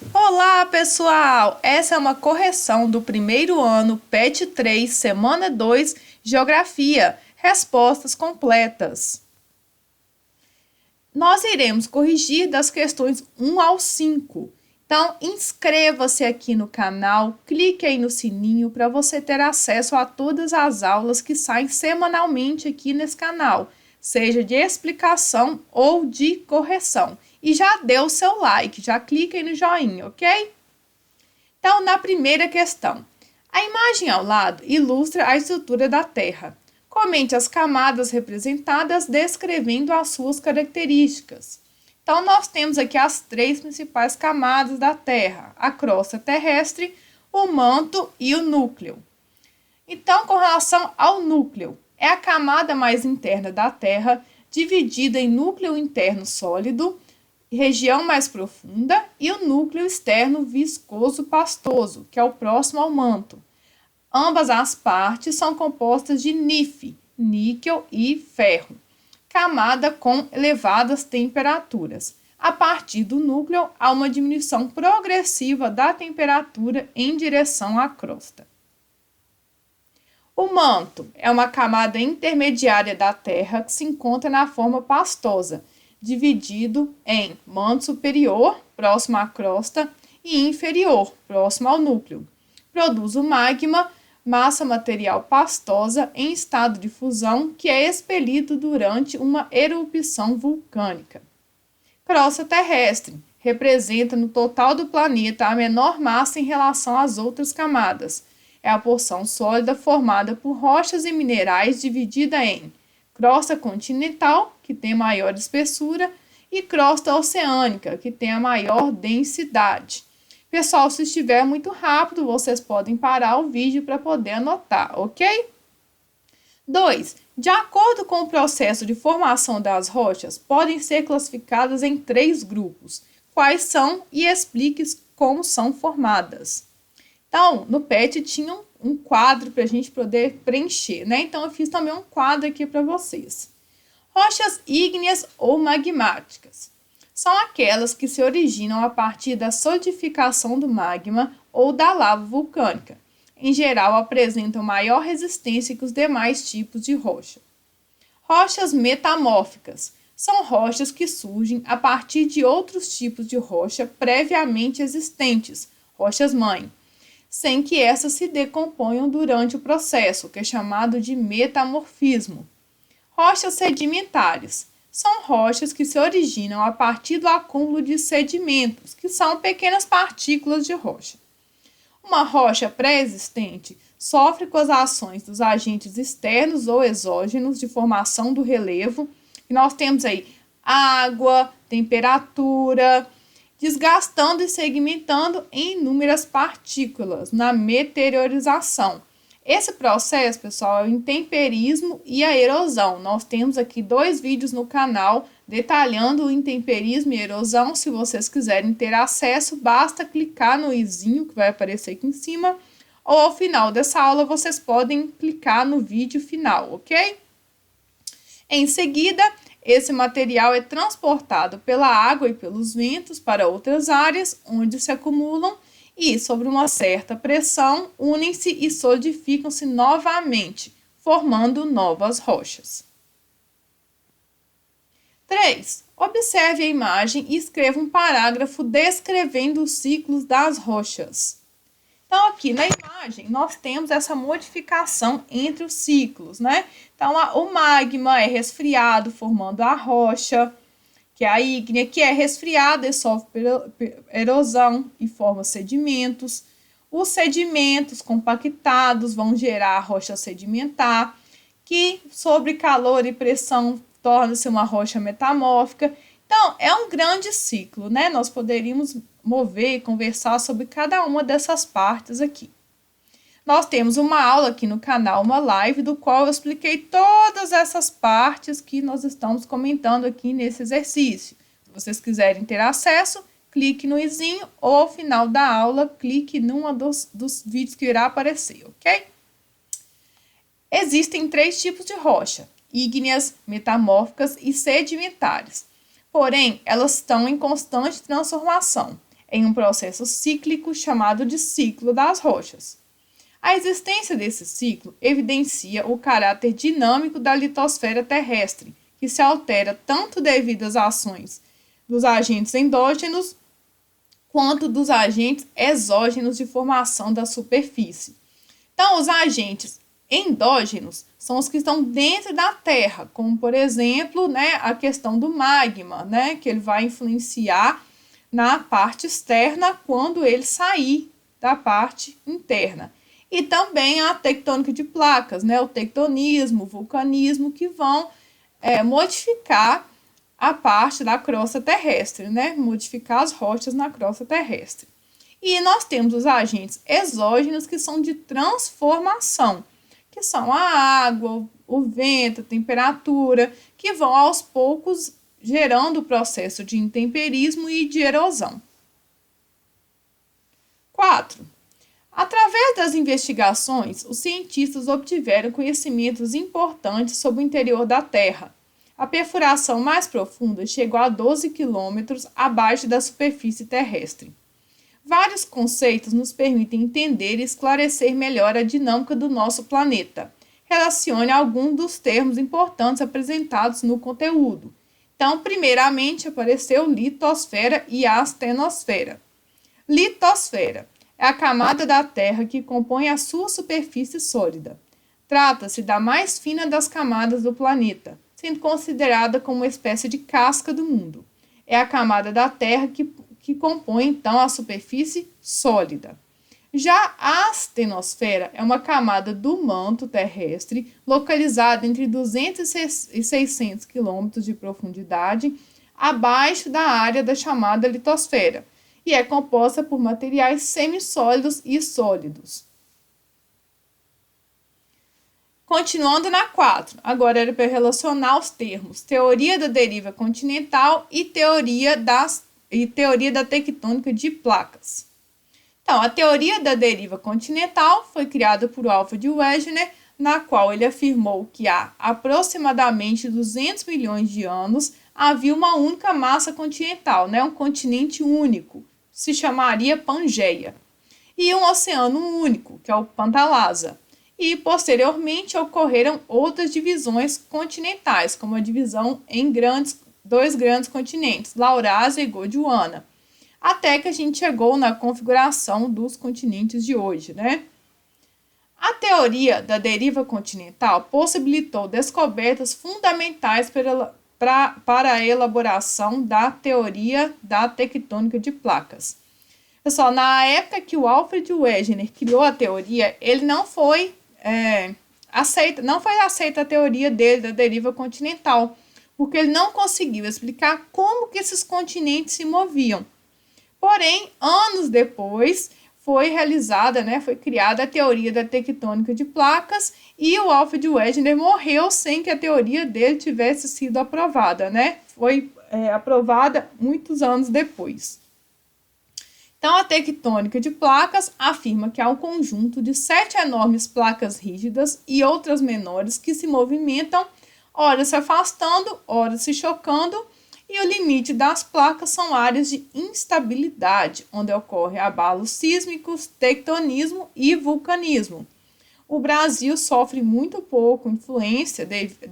Olá, pessoal! Essa é uma correção do primeiro ano, PET 3, semana 2, Geografia. Respostas completas. Nós iremos corrigir das questões 1 ao 5. Então, inscreva-se aqui no canal, clique aí no sininho para você ter acesso a todas as aulas que saem semanalmente aqui nesse canal, seja de explicação ou de correção. E já dê o seu like, já clique aí no joinha, ok? Então, na primeira questão, a imagem ao lado ilustra a estrutura da Terra. Comente as camadas representadas descrevendo as suas características. Então, nós temos aqui as três principais camadas da Terra: a crosta terrestre, o manto e o núcleo. Então, com relação ao núcleo, é a camada mais interna da Terra, dividida em núcleo interno sólido, região mais profunda, e o núcleo externo viscoso pastoso, que é o próximo ao manto. Ambas as partes são compostas de NiF, níquel e ferro, camada com elevadas temperaturas. A partir do núcleo, há uma diminuição progressiva da temperatura em direção à crosta. O manto é uma camada intermediária da Terra que se encontra na forma pastosa, dividido em manto superior, próximo à crosta, e inferior, próximo ao núcleo. Produz o magma, massa material pastosa em estado de fusão que é expelido durante uma erupção vulcânica. Crosta terrestre representa no total do planeta a menor massa em relação às outras camadas. É a porção sólida formada por rochas e minerais dividida em crosta continental, que tem maior espessura, e crosta oceânica, que tem a maior densidade. Pessoal, se estiver muito rápido, vocês podem parar o vídeo para poder anotar, ok? 2. De acordo com o processo de formação das rochas, podem ser classificadas em 3 grupos. Quais são e explique como são formadas. Então, no PET tinha um quadro para a gente poder preencher, né? Então, eu fiz também um quadro aqui para vocês. Rochas ígneas ou magmáticas são aquelas que se originam a partir da solidificação do magma ou da lava vulcânica. Em geral, apresentam maior resistência que os demais tipos de rocha. Rochas metamórficas são rochas que surgem a partir de outros tipos de rocha previamente existentes, rochas-mãe, sem que essas se decomponham durante o processo, que é chamado de metamorfismo. Rochas sedimentares são rochas que se originam a partir do acúmulo de sedimentos, que são pequenas partículas de rocha. Uma rocha pré-existente sofre com as ações dos agentes externos ou exógenos de formação do relevo, e nós temos aí água, temperatura, desgastando e segmentando em inúmeras partículas na meteorização. Esse processo, pessoal, é o intemperismo e a erosão. Nós temos aqui 2 vídeos no canal detalhando o intemperismo e erosão. Se vocês quiserem ter acesso, basta clicar no izinho que vai aparecer aqui em cima, ou ao final dessa aula vocês podem clicar no vídeo final, ok? Em seguida, esse material é transportado pela água e pelos ventos para outras áreas, onde se acumulam e, sob uma certa pressão, unem-se e solidificam-se novamente, formando novas rochas. 3. Observe a imagem e escreva um parágrafo descrevendo os ciclos das rochas. Então, aqui na imagem, nós temos essa modificação entre os ciclos, né? Então, o magma é resfriado, formando a rocha, que é a ígnea, que é resfriada e sofre erosão e forma sedimentos. Os sedimentos compactados vão gerar a rocha sedimentar, que, sob calor e pressão, torna-se uma rocha metamórfica. Então, é um grande ciclo, né? Nós poderíamos mover e conversar sobre cada uma dessas partes aqui. Nós temos uma aula aqui no canal, uma live, do qual eu expliquei todas essas partes que nós estamos comentando aqui nesse exercício. Se vocês quiserem ter acesso, clique no izinho ou ao final da aula, clique num dos vídeos que irá aparecer, ok? Existem 3 tipos de rocha: ígneas, metamórficas e sedimentares. Porém, elas estão em constante transformação. em um processo cíclico chamado de ciclo das rochas. A existência desse ciclo evidencia o caráter dinâmico da litosfera terrestre, que se altera tanto devido às ações dos agentes endógenos quanto dos agentes exógenos de formação da superfície. Então, os agentes endógenos são os que estão dentro da Terra, como, por exemplo, né, a questão do magma, né, que ele vai influenciar na parte externa quando ele sair da parte interna. E também a tectônica de placas, né, o tectonismo, o vulcanismo, que vão modificar a parte da crosta terrestre, né, modificar as rochas na crosta terrestre. E nós temos os agentes exógenos, que são de transformação, que são a água, o vento, a temperatura, que vão aos poucos gerando o processo de intemperismo e de erosão. 4. Através das investigações, os cientistas obtiveram conhecimentos importantes sobre o interior da Terra. A perfuração mais profunda chegou a 12 quilômetros abaixo da superfície terrestre. Vários conceitos nos permitem entender e esclarecer melhor a dinâmica do nosso planeta. Relacione alguns dos termos importantes apresentados no conteúdo. Então, primeiramente, apareceu litosfera e astenosfera. Litosfera é a camada da Terra que compõe a sua superfície sólida. Trata-se da mais fina das camadas do planeta, sendo considerada como uma espécie de casca do mundo. É a camada da Terra que compõe, então, a superfície sólida. Já a astenosfera é uma camada do manto terrestre, localizada entre 200 e 600 quilômetros de profundidade, abaixo da área da chamada litosfera, e é composta por materiais semissólidos e sólidos. Continuando na 4, agora era para relacionar os termos teoria da deriva continental e teoria da tectônica de placas. Então, a teoria da deriva continental foi criada por Alfred Wegener, na qual ele afirmou que há aproximadamente 200 milhões de anos havia uma única massa continental, né, um continente único, se chamaria Pangeia, e um oceano único, que é o Pantalasa. E, posteriormente, ocorreram outras divisões continentais, como a divisão em dois grandes continentes, Laurásia e Gondwana, até que a gente chegou na configuração dos continentes de hoje, né? A teoria da deriva continental possibilitou descobertas fundamentais para a elaboração da teoria da tectônica de placas. Pessoal, na época que o Alfred Wegener criou a teoria, ele não foi aceita a teoria dele da deriva continental, porque ele não conseguiu explicar como que esses continentes se moviam. Porém, anos depois, foi criada a teoria da tectônica de placas e o Alfred Wegener morreu sem que a teoria dele tivesse sido aprovada, né? Foi aprovada muitos anos depois. Então, a tectônica de placas afirma que há um conjunto de 7 enormes placas rígidas e outras menores que se movimentam, ora se afastando, ora se chocando, e o limite das placas são áreas de instabilidade, onde ocorre abalos sísmicos, tectonismo e vulcanismo. O Brasil sofre muito pouco influência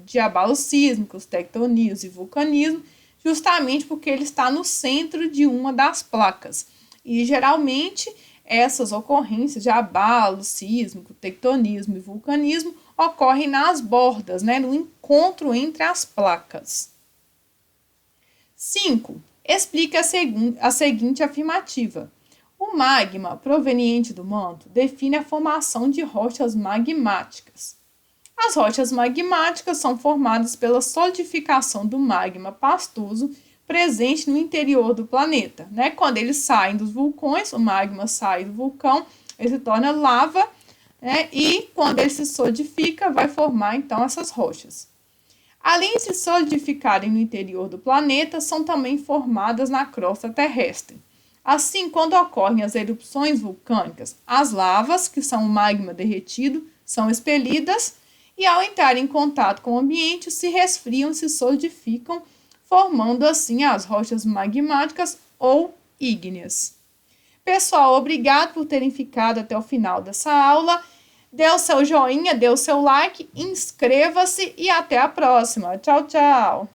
de abalos sísmicos, tectonismos e vulcanismo, justamente porque ele está no centro de uma das placas. E, geralmente, essas ocorrências de abalo sísmico, tectonismo e vulcanismo ocorrem nas bordas, né, no encontro entre as placas. 5. Explica a seguinte afirmativa. O magma proveniente do manto define a formação de rochas magmáticas. As rochas magmáticas são formadas pela solidificação do magma pastoso presente no interior do planeta, né? Quando eles saem dos vulcões, o magma sai do vulcão, ele se torna lava, né? E quando ele se solidifica, vai formar então essas rochas. Além de se solidificarem no interior do planeta, são também formadas na crosta terrestre. Assim, quando ocorrem as erupções vulcânicas, as lavas, que são o magma derretido, são expelidas e, ao entrar em contato com o ambiente, se resfriam, se solidificam, formando assim as rochas magmáticas ou ígneas. Pessoal, obrigado por terem ficado até o final dessa aula. Dê o seu joinha, dê o seu like, inscreva-se e até a próxima. Tchau, tchau!